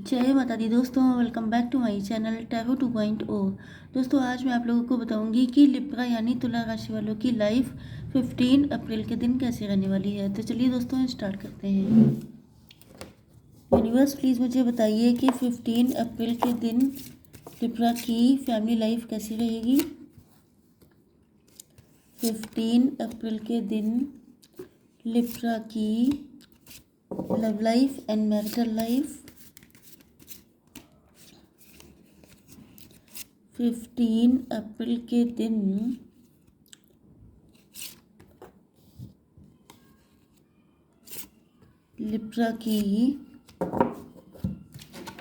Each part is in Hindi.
जय माता दी दोस्तों, welcome back to my channel tarot 2.0। दोस्तों आज मैं आप लोगों को बताऊंगी कि लिब्रा यानी तुला राशि वालों की लाइफ 15 अप्रैल के दिन कैसे रहने वाली है। तो चलिए दोस्तों स्टार्ट करते हैं। यूनिवर्स प्लीज़ मुझे बताइए कि 15 अप्रैल के दिन लिब्रा की फैमिली लाइफ कैसी रहेगी। 15 अप्रैल के दिन लिब्रा की love life and marital life. 15 अप्रैल के दिन लिब्रा की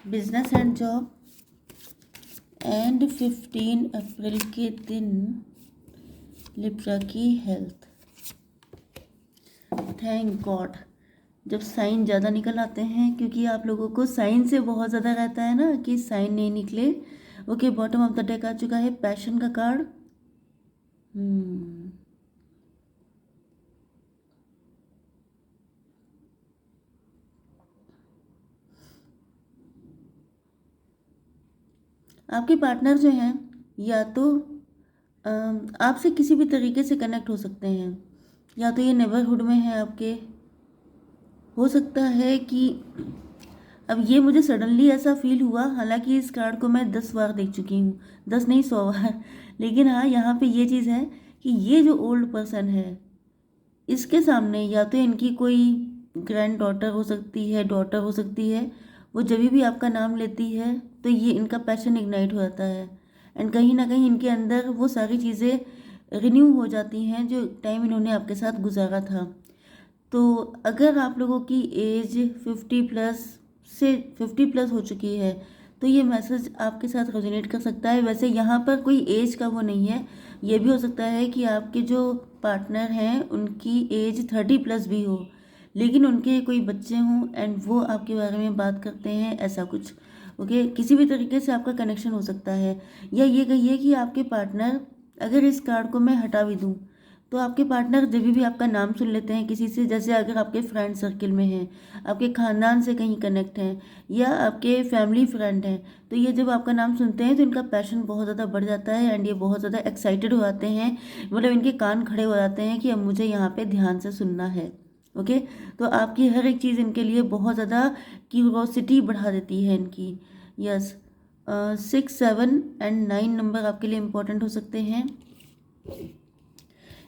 बिजनेस एंड जॉब एंड 15 अप्रैल के दिन लिब्रा की हेल्थ। थैंक गॉड, जब साइन ज़्यादा निकल आते हैं, क्योंकि आप लोगों को साइन से बहुत ज़्यादा रहता है ना कि साइन नहीं निकले। Okay, bottom of the deck आ चुका है पैशन का कार्ड। आपके पार्टनर जो हैं या तो आपसे किसी भी तरीके से कनेक्ट हो सकते हैं, या तो ये नेबरहुड में है आपके। हो सकता है कि अब ये मुझे सडनली ऐसा फील हुआ, हालांकि इस कार्ड को मैं 10 बार देख चुकी हूँ, 10 नहीं 100 बार। लेकिन हाँ, यहाँ पे ये चीज़ है कि ये जो ओल्ड पर्सन है, इसके सामने या तो इनकी कोई ग्रैंड डॉटर हो सकती है, डॉटर हो सकती है। वो जब भी आपका नाम लेती है तो ये इनका पैशन इग्नाइट हो जाता है, एंड कहीं ना कहीं इनके अंदर वो सारी चीज़ें रिन्यू हो जाती हैं जो टाइम इन्होंने आपके साथ गुजारा था। तो अगर आप लोगों की एज 50 प्लस हो चुकी है तो ये मैसेज आपके साथ रेजोनेट कर सकता है। वैसे यहाँ पर कोई एज का वो नहीं है, ये भी हो सकता है कि आपके जो पार्टनर हैं उनकी एज 30 प्लस भी हो, लेकिन उनके कोई बच्चे हों एंड वो आपके बारे में बात करते हैं, ऐसा कुछ। ओके, किसी भी तरीके से आपका कनेक्शन हो सकता है। या ये कहिए कि आपके पार्टनर, अगर इस कार्ड को मैं हटा भी दूँ तो आपके पार्टनर जब भी आपका नाम सुन लेते हैं किसी से, जैसे अगर आपके फ्रेंड सर्किल में हैं, आपके ख़ानदान से कहीं कनेक्ट हैं, या आपके फैमिली फ्रेंड हैं, तो ये जब आपका नाम सुनते हैं तो इनका पैशन बहुत ज़्यादा बढ़ जाता है एंड ये बहुत ज़्यादा एक्साइटेड हो जाते हैं। मतलब इनके कान खड़े हो जाते हैं कि अब मुझे यहाँ पे ध्यान से सुनना है। ओके, तो आपकी हर एक चीज़ इनके लिए बहुत ज़्यादा क्यूरोसिटी बढ़ा देती है इनकी। यस, 6, 7 एंड 9 नंबर आपके लिए इम्पोर्टेंट हो सकते हैं।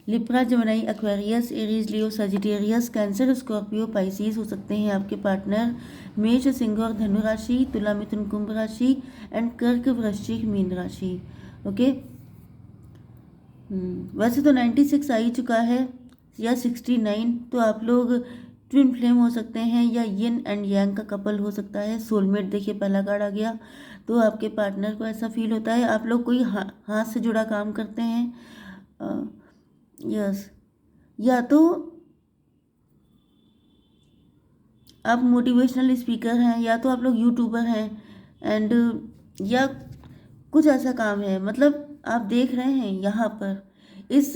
लिब्रा, जेमिनी, एक्वेरियस, एरीज, लियो, सजिटेरियस, कैंसर, स्कॉर्पियो, पाइसिस हो सकते हैं आपके पार्टनर। मेष, सिंह और धनु राशि, तुला, मिथुन, कुंभ राशि एंड कर्क, वृश्चिक, मीन राशि। ओके, वैसे तो 96 आ ही चुका है या 69, तो आप लोग ट्विन फ्लेम हो सकते हैं या यिन एंड यांग का कपल हो सकता है। सोलमेट देखिए पहला कार्ड आ गया, तो आपके पार्टनर को ऐसा फील होता है आप लोग कोई हाथ से जुड़ा काम करते हैं। यस, या तो आप मोटिवेशनल स्पीकर हैं, या तो आप लोग यूट्यूबर हैं एंड या कुछ ऐसा काम है। मतलब आप देख रहे हैं यहाँ पर इस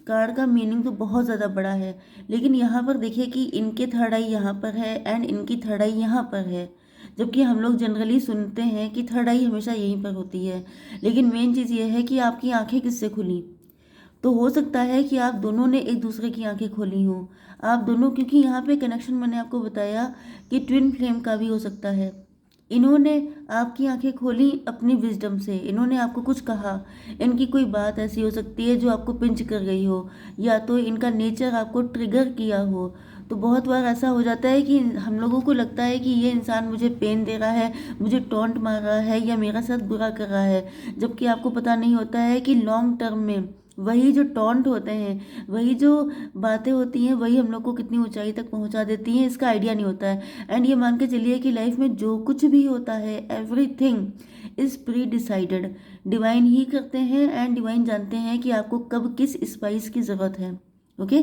कार्ड का मीनिंग तो बहुत ज़्यादा बड़ा है, लेकिन यहाँ पर देखिए कि इनके थर्ड आई यहाँ पर है एंड इनकी थर्ड आई यहाँ पर है, जबकि हम लोग जनरली सुनते हैं कि थर्ड आई हमेशा यहीं पर होती है। लेकिन मेन चीज़ ये है कि आपकी आंखें किससे खुली। तो हो सकता है कि आप दोनों ने एक दूसरे की आंखें खोली हों, आप दोनों, क्योंकि यहाँ पे कनेक्शन मैंने आपको बताया कि ट्विन फ्लेम का भी हो सकता है। इन्होंने आपकी आंखें खोली अपनी विजडम से, इन्होंने आपको कुछ कहा, इनकी कोई बात ऐसी हो सकती है जो आपको पिंच कर गई हो, या तो इनका नेचर आपको ट्रिगर किया हो। तो बहुत बार ऐसा हो जाता है कि हम लोगों को लगता है कि ये इंसान मुझे पेन दे रहा है, मुझे टॉन्ट मार रहा है या मेरे साथ बुरा कर रहा है, जबकि आपको पता नहीं होता है कि लॉन्ग टर्म में वही जो टॉन्ट होते हैं, वही जो बातें होती हैं, वही हम लोग को कितनी ऊंचाई तक पहुंचा देती हैं, इसका आइडिया नहीं होता है। एंड ये मान के चलिए कि लाइफ में जो कुछ भी होता है, everything is predecided. Divine ही करते हैं एंड डिवाइन जानते हैं कि आपको कब किस स्पाइस की ज़रूरत है। ओके,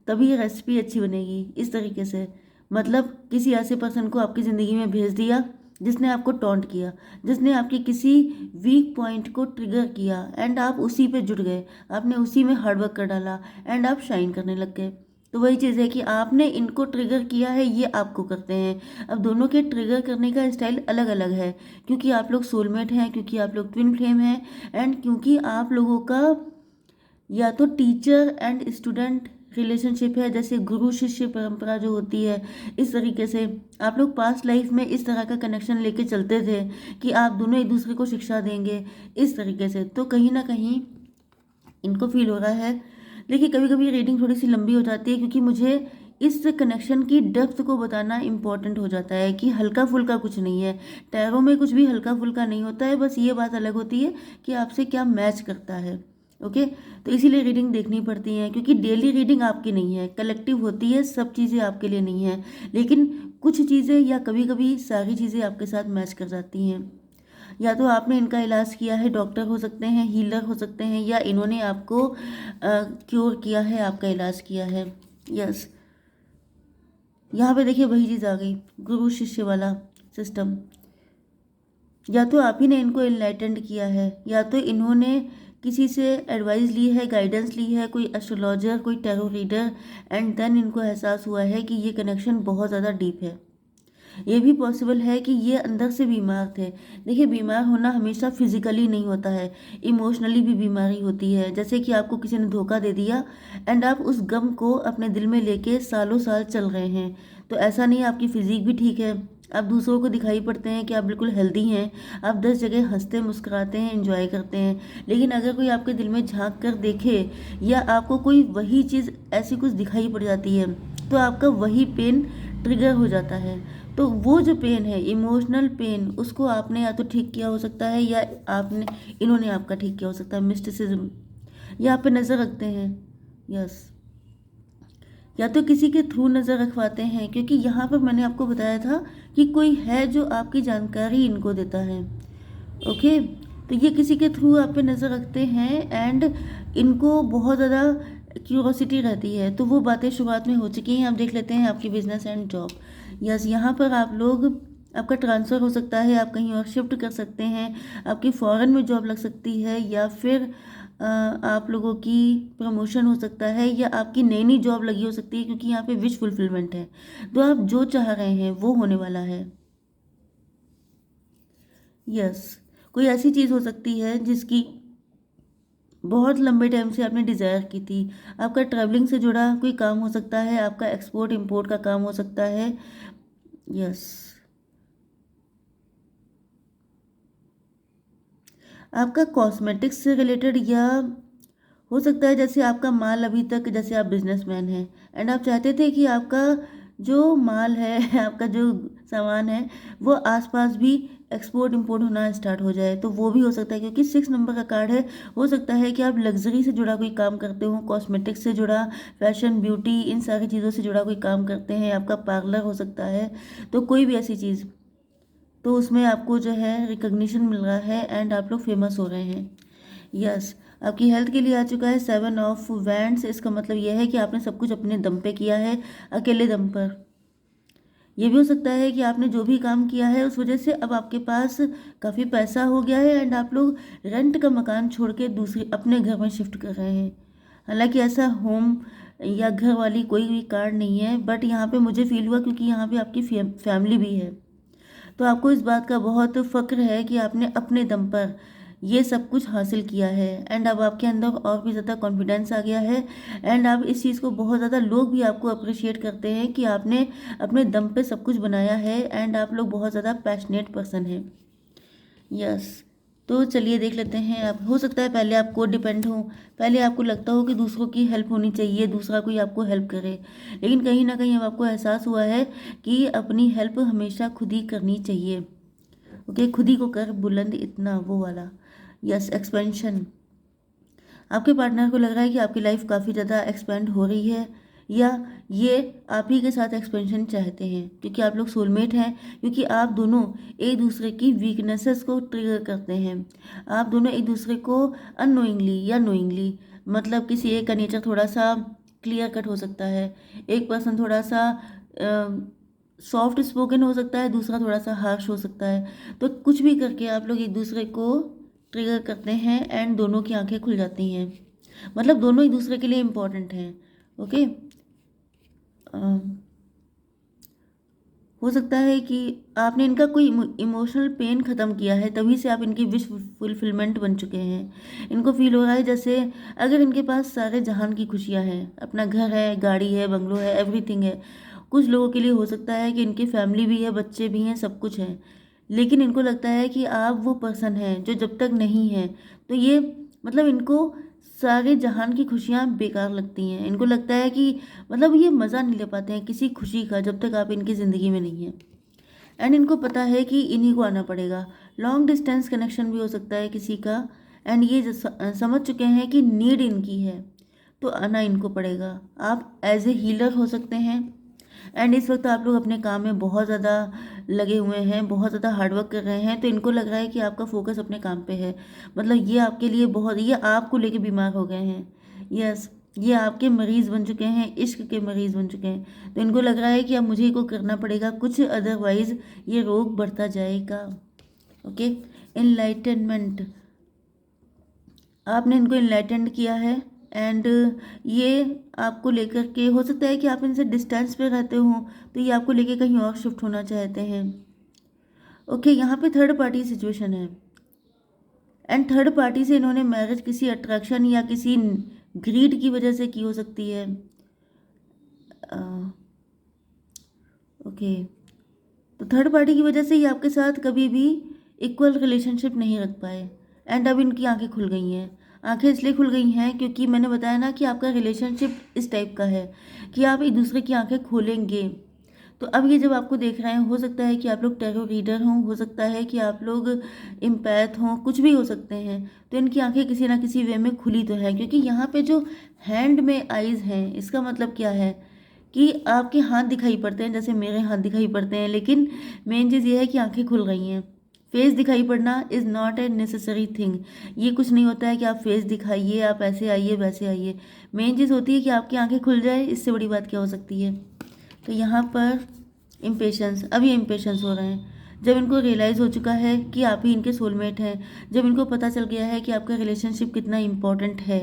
तभी ये रेसिपी अच्छी बनेगी इस तरीके से। मतलब किसी ऐसे पर्सन को आपकी ज़िंदगी में भेज दिया जिसने आपको टॉन्ट किया, जिसने आपके किसी वीक पॉइंट को ट्रिगर किया एंड आप उसी पे जुड़ गए, आपने उसी में हार्डवर्क कर डाला एंड आप शाइन करने लग गए। तो वही चीज़ है कि आपने इनको ट्रिगर किया है, ये आपको करते हैं। अब दोनों के ट्रिगर करने का स्टाइल अलग अलग है, क्योंकि आप लोग सोलमेट हैं, क्योंकि आप लोग ट्विन फ्लेम हैं, एंड क्योंकि आप लोगों का या तो टीचर एंड स्टूडेंट रिलेशनशिप है, जैसे गुरु शिष्य परंपरा जो होती है, इस तरीके से आप लोग पास्ट लाइफ में इस तरह का कनेक्शन लेके चलते थे कि आप दोनों एक दूसरे को शिक्षा देंगे, इस तरीके से। तो कहीं ना कहीं इनको फील हो रहा है। देखिए, कभी कभी रीडिंग थोड़ी सी लंबी हो जाती है, क्योंकि मुझे इस कनेक्शन की डेप्थ को बताना इम्पोर्टेंट हो जाता है कि हल्का फुल्का कुछ नहीं है। टैरो में कुछ भी हल्का फुल्का नहीं होता है, बस ये बात अलग होती है कि आपसे क्या मैच करता है। ओके, तो इसीलिए रीडिंग देखनी पड़ती है, क्योंकि डेली रीडिंग आपकी नहीं है, कलेक्टिव होती है, सब चीज़ें आपके लिए नहीं है, लेकिन कुछ चीज़ें या कभी कभी सारी चीज़ें आपके साथ मैच कर जाती हैं। या तो आपने इनका इलाज किया है, डॉक्टर हो सकते हैं, हीलर हो सकते हैं, या इन्होंने आपको क्योर किया है, आपका इलाज किया है। यस, यहाँ पे देखिए वही चीज़ आ गई, गुरु शिष्य वाला सिस्टम। या तो आप ही ने इनको इनलाइटेंड किया है, या तो इन्होंने किसी से एडवाइस ली है, गाइडेंस ली है, कोई एस्ट्रोलॉजर, कोई टैरो रीडर, एंड देन इनको एहसास हुआ है कि ये कनेक्शन बहुत ज़्यादा डीप है। ये भी पॉसिबल है कि ये अंदर से बीमार थे। देखिए, बीमार होना हमेशा फिजिकली नहीं होता है, इमोशनली भी बीमारी होती है। जैसे कि आपको किसी ने धोखा दे दिया एंड आप उस गम को अपने दिल में लेके सालों साल चल रहे हैं, तो ऐसा नहीं, आपकी फिजिक भी ठीक है, आप दूसरों को दिखाई पड़ते हैं कि आप बिल्कुल हेल्दी हैं, आप 10 जगह हंसते मुस्कुराते हैं, एंजॉय करते हैं, लेकिन अगर कोई आपके दिल में झांक कर देखे या आपको कोई वही चीज़ ऐसी कुछ दिखाई पड़ जाती है, तो आपका वही पेन ट्रिगर हो जाता है। तो वो जो पेन है, इमोशनल पेन, उसको आपने या तो ठीक किया हो सकता है, या आपने इन्होंने आपका ठीक किया हो सकता है। मिस्टिसिज्म, या आप पे नज़र रखते हैं। यस, या तो किसी के थ्रू नज़र रखवाते हैं, क्योंकि यहाँ पर मैंने आपको बताया था कि कोई है जो आपकी जानकारी इनको देता है। ओके, तो ये किसी के थ्रू आप पे नज़र रखते हैं, एंड इनको बहुत ज़्यादा क्यूरोसिटी रहती है। तो वो बातें शुरुआत में हो चुकी हैं। आप देख लेते हैं आपकी बिजनेस एंड जॉब। यस, यहाँ पर आप लोग, आपका ट्रांसफ़र हो सकता है, आप कहीं और शिफ्ट कर सकते हैं, आपकी फॉरेन में जॉब लग सकती है, या फिर आप लोगों की प्रमोशन हो सकता है, या आपकी नई नई जॉब लगी हो सकती है, क्योंकि यहाँ पे विश फुलफिलमेंट है। तो आप जो चाह रहे हैं वो होने वाला है। यस, कोई ऐसी चीज़ हो सकती है जिसकी बहुत लंबे टाइम से आपने डिज़ायर की थी। आपका ट्रैवलिंग से जुड़ा कोई काम हो सकता है, आपका एक्सपोर्ट इंपोर्ट का काम हो सकता है। यस, आपका कॉस्मेटिक्स से रिलेटेड, या हो सकता है जैसे आपका माल अभी तक, जैसे आप बिजनेसमैन हैं एंड आप चाहते थे कि आपका जो माल है आपका जो सामान है वो आसपास भी एक्सपोर्ट इंपोर्ट होना स्टार्ट हो जाए, तो वो भी हो सकता है, क्योंकि 6 नंबर का कार्ड है। हो सकता है कि आप लग्जरी से जुड़ा कोई काम करते हो, कॉस्मेटिक्स से जुड़ा, फैशन ब्यूटी, इन सारी चीज़ों से जुड़ा कोई काम करते हैं, आपका पार्लर हो सकता है, तो कोई भी ऐसी चीज़, तो उसमें आपको जो है रिकग्निशन मिल रहा है एंड आप लोग फेमस हो रहे हैं। यस, आपकी हेल्थ के लिए आ चुका है 7 ऑफ वैंड्स। इसका मतलब यह है कि आपने सब कुछ अपने दम पे किया है, अकेले दम पर। ये भी हो सकता है कि आपने जो भी काम किया है उस वजह से अब आपके पास काफ़ी पैसा हो गया है एंड आप लोग रेंट का मकान छोड़ के दूसरे अपने घर में शिफ्ट कर रहे हैं। हालांकि ऐसा होम या घर वाली कोई भी कार्ड नहीं है, बट यहाँ पे मुझे फील हुआ, क्योंकि यहाँ पे आपकी फैमिली भी है, तो आपको इस बात का बहुत फ़क्र है कि आपने अपने दम पर ये सब कुछ हासिल किया है, एंड अब आपके अंदर और भी ज़्यादा कॉन्फिडेंस आ गया है, एंड अब इस चीज़ को बहुत ज़्यादा लोग भी आपको अप्रिशिएट करते हैं कि आपने अपने दम पे सब कुछ बनाया है, एंड आप लोग बहुत ज़्यादा पैशनेट पर्सन हैं। यस, तो चलिए देख लेते हैं। आप, हो सकता है पहले आप को डिपेंड हो, पहले आपको लगता हो कि दूसरों की हेल्प होनी चाहिए, दूसरा कोई आपको हेल्प करे, लेकिन कहीं ना कहीं अब आपको एहसास हुआ है कि अपनी हेल्प हमेशा खुद ही करनी चाहिए। ओके, खुद ही को कर बुलंद इतना, वो वाला। Yes, expansion. आपके पार्टनर को लग रहा है कि आपकी लाइफ काफ़ी ज़्यादा एक्सपेंड हो रही है, या ये आप ही के साथ एक्सपेंशन चाहते हैं, क्योंकि आप लोग सोलमेट हैं, क्योंकि आप दोनों एक दूसरे की वीकनेसेस को ट्रिगर करते हैं। आप दोनों एक दूसरे को अननोइंगली या नोइंगली, मतलब किसी एक का नेचर थोड़ा सा क्लियर कट हो सकता है, एक पर्सन थोड़ा सा सॉफ्ट स्पोकन हो सकता है, दूसरा थोड़ा सा हार्श हो सकता है, तो कुछ भी करके आप लोग एक दूसरे को ट्रिगर करते हैं एंड दोनों की आंखें खुल जाती हैं, मतलब दोनों एक दूसरे के लिए इम्पोर्टेंट हैं। ओके, अ, हो सकता है कि आपने इनका कोई इमोशनल पेन ख़त्म किया है, तभी से आप इनकी विश फुलफिलमेंट बन चुके हैं। इनको फील हो रहा है जैसे अगर इनके पास सारे जहान की खुशियाँ हैं, अपना घर है, गाड़ी है, बंगलो है, एवरीथिंग है। कुछ लोगों के लिए हो सकता है कि इनकी फैमिली भी है, बच्चे भी हैं, सब कुछ है। लेकिन इनको लगता है कि आप वो पर्सन हैं जो जब तक नहीं है, तो ये मतलब इनको सारे जहान की खुशियाँ बेकार लगती हैं। इनको लगता है कि मतलब ये मज़ा नहीं ले पाते हैं किसी खुशी का जब तक आप इनकी ज़िंदगी में नहीं हैं। एंड इनको पता है कि इन्हीं को आना पड़ेगा। लॉन्ग डिस्टेंस कनेक्शन भी हो सकता है किसी का। एंड ये समझ चुके हैं कि नीड इनकी है, तो आना इनको पड़ेगा। आप एज ए हीलर हो सकते हैं। एंड इस वक्त आप लोग अपने काम में बहुत ज़्यादा लगे हुए हैं, बहुत ज़्यादा हार्डवर्क कर रहे हैं, तो इनको लग रहा है कि आपका फोकस अपने काम पे है। मतलब ये आपके लिए बहुत, ये आपको लेके बीमार हो गए हैं। यस, ये आपके मरीज़ बन चुके हैं, इश्क के मरीज़ बन चुके हैं। तो इनको लग रहा है कि अब मुझे को करना पड़ेगा कुछ, अदरवाइज़ ये रोग बढ़ता जाएगा। ओके, इनलाइटनमेंट, आपने इनको इनलाइटेंड किया है। एंड ये आपको लेकर के, हो सकता है कि आप इनसे डिस्टेंस पे रहते हो, तो ये आपको लेके कहीं और शिफ्ट होना चाहते हैं। ओके, यहाँ पे थर्ड पार्टी सिचुएशन है। एंड थर्ड पार्टी से इन्होंने मैरिज किसी अट्रैक्शन या किसी ग्रीड की वजह से की हो सकती है। ओके, तो थर्ड पार्टी की वजह से ये आपके साथ कभी भी इक्वल रिलेशनशिप नहीं रख पाए। एंड अब इनकी आंखें खुल गई हैं। आंखें इसलिए खुल गई हैं क्योंकि मैंने बताया ना कि आपका रिलेशनशिप इस टाइप का है कि आप एक दूसरे की आंखें खोलेंगे। तो अब ये जब आपको देख रहे हैं, हो सकता है कि आप लोग टैरो रीडर हों, हो सकता है कि आप लोग इम्पैथ हों, कुछ भी हो सकते हैं। तो इनकी आंखें किसी ना किसी वे में खुली तो है, क्योंकि यहाँ पे जो हैंड में आइज़ हैं, इसका मतलब क्या है कि आपके हाथ दिखाई पड़ते हैं, जैसे मेरे हाथ दिखाई पड़ते हैं, लेकिन मेन चीज़ ये है कि आंखें खुल गई हैं। फेस दिखाई पड़ना is not a necessary thing. ये कुछ नहीं होता है कि आप फेस दिखाइए, आप ऐसे आइए, वैसे आइए। मेन चीज़ होती है कि आपकी आंखें खुल जाए, इससे बड़ी बात क्या हो सकती है। तो यहाँ पर इम्पेशंस, अब ये इम्पेशंस हो रहे हैं। जब इनको रियलाइज़ हो चुका है कि आप ही इनके सोलमेट हैं, जब इनको पता चल गया है कि आपका रिलेशनशिप कितना इम्पोर्टेंट है,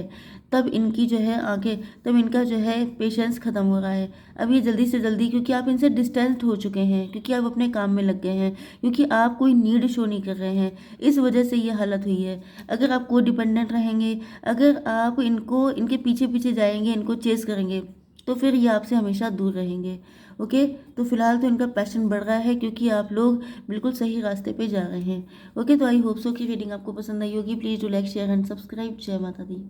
तब इनकी जो है आगे, तब इनका जो है पेशेंस ख़त्म हो रहा है। अब ये जल्दी से जल्दी, क्योंकि आप इनसे डिस्टेंस्ड हो चुके हैं, क्योंकि आप अपने काम में लग गए हैं, क्योंकि आप कोई नीड शो नहीं कर रहे हैं, इस वजह से ये हालत हुई है। अगर आप को डिपेंडेंट रहेंगे, अगर आप इनको, इनके पीछे पीछे जाएंगे, इनको चेस करेंगे, तो फिर ये आपसे हमेशा दूर रहेंगे। ओके, तो फिलहाल तो इनका पैशन बढ़ रहा है क्योंकि आप लोग बिल्कुल सही रास्ते पे जा रहे हैं। ओके, तो आई होप सो कि रीडिंग आपको पसंद आई होगी। Please do like, share and subscribe. जय माता दी।